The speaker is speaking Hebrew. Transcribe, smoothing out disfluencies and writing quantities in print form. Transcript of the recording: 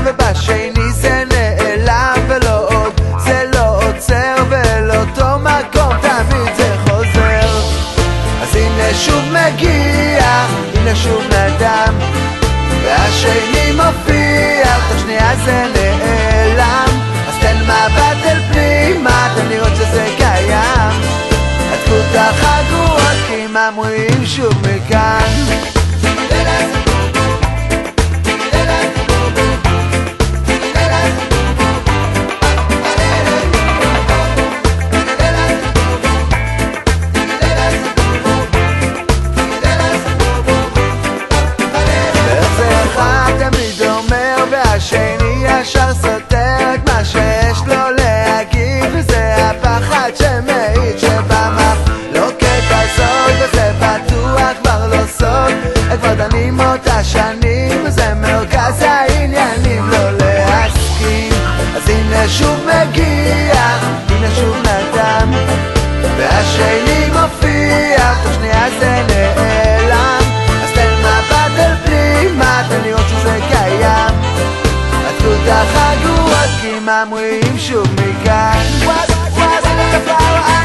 ובשני זה נעלם ולא עוד, זה לא עוצר ולאותו מקום תמיד זה חוזר. אז הנה שוב מגיע, הנה שוב נדם, והשני מופיע, תוך שנייה זה נעלם. אז תן מבט אל פנימה, תן לראות שזה קיים. עטפו את החגורות כי הם אמורים שוב מכאן. השני ישר סותר את מה שיש לו להגיד, וזה הפחד שמעיד שבמחלוקת הזאת, וזה בטוח כבר לא סוד, כבר דנים אותה שנים, וזה מרכז העניינים לא להסכים. אז הנה שוב מגיע, הנה שוב נדם, והשני מופיע, תוך שנייה זה נעלם. אז תן מבט אל פנימה, תן לראות שזה קיים. החגורות כי הם אמורים שוב מכאן. Was the flower